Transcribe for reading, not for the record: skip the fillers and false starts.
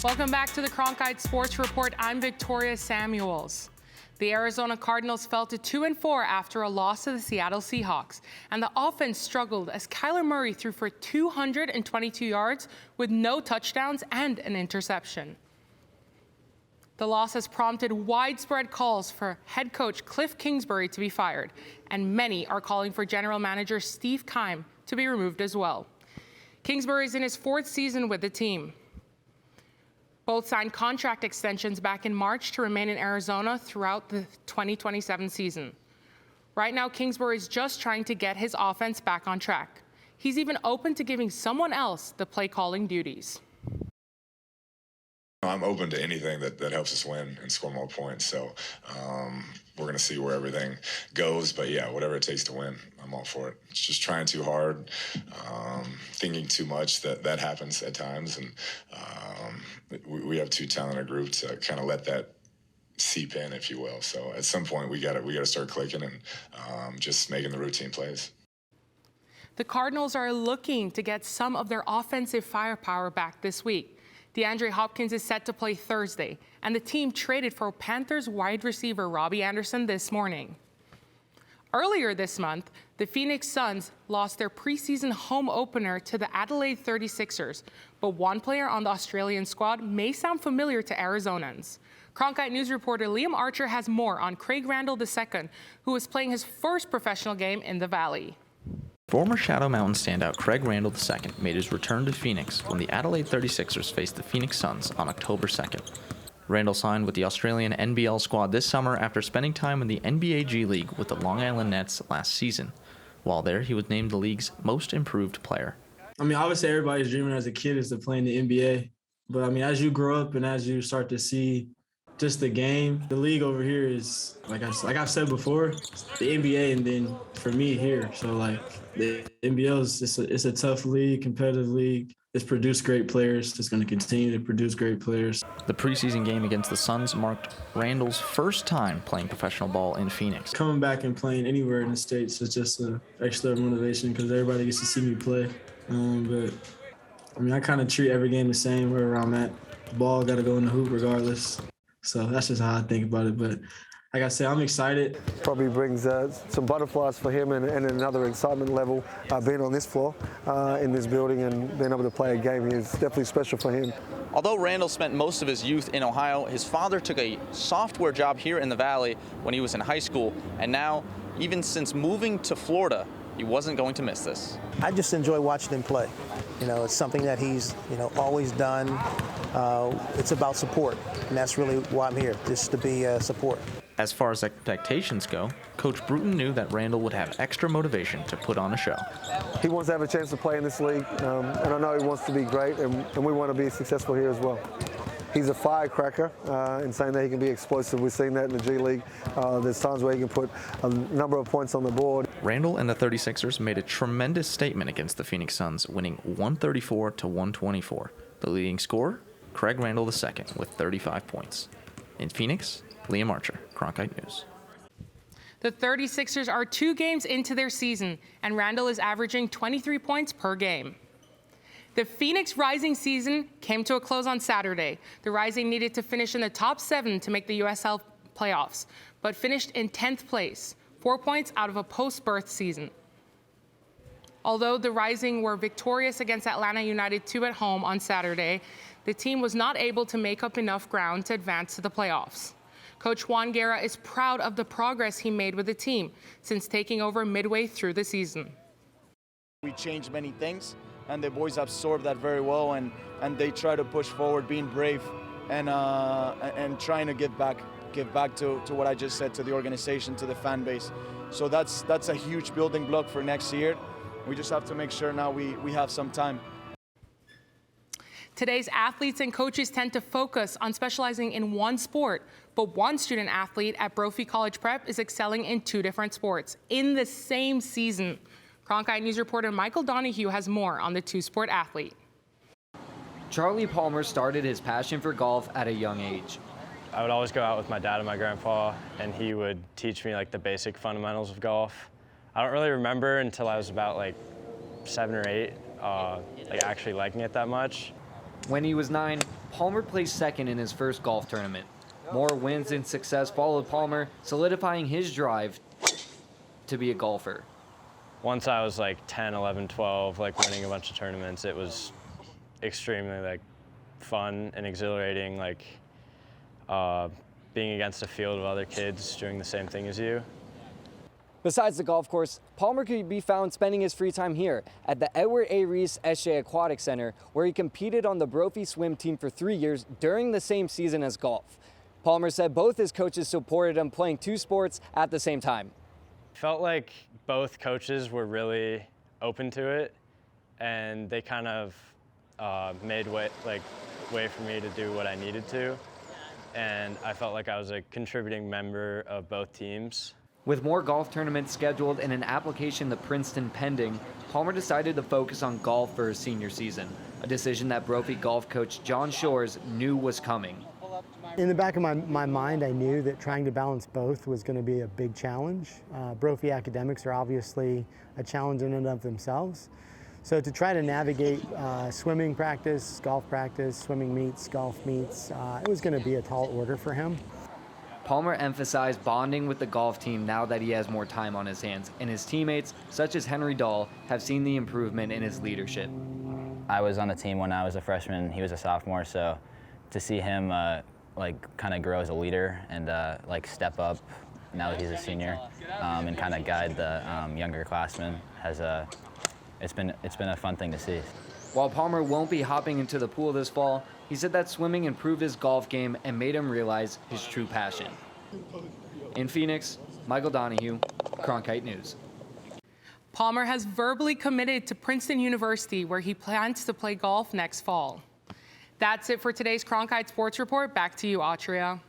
Welcome back to the Cronkite Sports Report. I'm Victoria Samuels. The Arizona Cardinals fell to 2-4 after a loss to the Seattle Seahawks, and the offense struggled as Kyler Murray threw for 222 yards with no touchdowns and an interception. The loss has prompted widespread calls for head coach Cliff Kingsbury to be fired, and many are calling for general manager Steve Keim to be removed as well. Kingsbury is in his fourth season with the team. Both signed contract extensions back in March to remain in Arizona throughout the 2027 season. Right now, Kingsbury is just trying to get his offense back on track. He's even open to giving someone else the play-calling duties. I'm open to anything that helps us win and score more points. So we're going to see where everything goes. But, yeah, whatever it takes to win, I'm all for it. It's just trying too hard, thinking too much. That happens at times. And we have too talented a group to kind of let that seep in, if you will. So at some point we got to start clicking and just making the routine plays. The Cardinals are looking to get some of their offensive firepower back this week. DeAndre Hopkins is set to play Thursday, and the team traded for Panthers wide receiver Robbie Anderson this morning. Earlier this month, the Phoenix Suns lost their preseason home opener to the Adelaide 36ers, but one player on the Australian squad may sound familiar to Arizonans. Cronkite News reporter Liam Archer has more on Craig Randall II, who is playing his first professional game in the Valley. Former Shadow Mountain standout Craig Randall II made his return to Phoenix when the Adelaide 36ers faced the Phoenix Suns on October 2nd. Randall signed with the Australian NBL squad this summer after spending time in the NBA G League with the Long Island Nets last season. While there, he was named the league's most improved player. I mean, obviously everybody's dreaming as a kid is to play in the NBA. But, I mean, as you grow up and as you start to see just the game, the league over here is, like I've said before, the NBA and then for me here. So, like, the NBL it's a tough league, competitive league. It's produced great players. It's going to continue to produce great players. The preseason game against the Suns marked Randall's first time playing professional ball in Phoenix. Coming back and playing anywhere in the States is just an extra motivation because everybody gets to see me play. But, I mean, I kind of treat every game the same wherever I'm at. The ball got to go in the hoop regardless. So that's just how I think about it. But like I said, I'm excited. Probably brings some butterflies for him and another excitement level being on this floor in this building and being able to play a game here is definitely special for him. Although Randall spent most of his youth in Ohio, his father took a software job here in the Valley when he was in high school. And now, even since moving to Florida, he wasn't going to miss this. I just enjoy watching him play. You know, it's something that he's, always done. It's about support, and that's really why I'm here, just to be support. As far as expectations go, Coach Bruton knew that Randall would have extra motivation to put on a show. He wants to have a chance to play in this league, and I know he wants to be great, and we want to be successful here as well. He's a firecracker in saying that he can be explosive. We've seen that in the G League. There's times where he can put a number of points on the board. Randall and the 36ers made a tremendous statement against the Phoenix Suns, winning 134-124. The leading scorer, Craig Randall II, with 35 points. In Phoenix, Liam Archer, Cronkite News. The 36ers are 2 games into their season, and Randall is averaging 23 points per game. The Phoenix Rising season came to a close on Saturday. The Rising needed to finish in the top 7 to make the USL playoffs, but finished in 10th place, 4 points out of a post-birth season. Although the Rising were victorious against Atlanta United 2 at home on Saturday, the team was not able to make up enough ground to advance to the playoffs. Coach Juan Guerra is proud of the progress he made with the team since taking over midway through the season. We changed many things, and the boys absorbed that very well, and they try to push forward, being brave, and trying to give back to what I just said, to the organization, to the fan base. So that's a huge building block for next year. We just have to make sure now we have some time. Today's athletes and coaches tend to focus on specializing in one sport, but one student athlete at Brophy College Prep is excelling in 2 different sports in the same season. Cronkite News reporter Michael Donahue has more on the 2-sport athlete. Charlie Palmer started his passion for golf at a young age. I would always go out with my dad and my grandpa, and he would teach me like the basic fundamentals of golf. I don't really remember until I was about like 7 or 8, like actually liking it that much. When he was 9, Palmer placed second in his first golf tournament. More wins and success followed Palmer, solidifying his drive to be a golfer. Once I was like 10, 11, 12, like winning a bunch of tournaments, it was extremely like fun and exhilarating, like being against a field of other kids doing the same thing as you. Besides the golf course, Palmer could be found spending his free time here at the Edward A. Reese SJ Aquatic Center, where he competed on the Brophy swim team for 3 years during the same season as golf. Palmer said both his coaches supported him playing 2 sports at the same time. Felt like both coaches were really open to it, and they kind of made way for me to do what I needed to, and I felt like I was a contributing member of both teams. With more golf tournaments scheduled and an application to Princeton pending, Palmer decided to focus on golf for his senior season, a decision that Brophy golf coach John Shores knew was coming. In the back of my mind, I knew that trying to balance both was going to be a big challenge. Brophy academics are obviously a challenge in and of themselves. So to try to navigate swimming practice, swimming meets, golf meets, it was going to be a tall order for him. Palmer emphasized bonding with the golf team now that he has more time on his hands, and his teammates, such as Henry Dahl, have seen the improvement in his leadership. I was on the team when I was a freshman. He was a sophomore, so to see him kind of grow as a leader and step up now that he's a senior and kind of guide the younger classmen it's been a fun thing to see. While Palmer won't be hopping into the pool this fall, he said that swimming improved his golf game and made him realize his true passion. In Phoenix, Michael Donahue, Cronkite News. Palmer has verbally committed to Princeton University, where he plans to play golf next fall. That's it for today's Cronkite Sports Report. Back to you, Atria.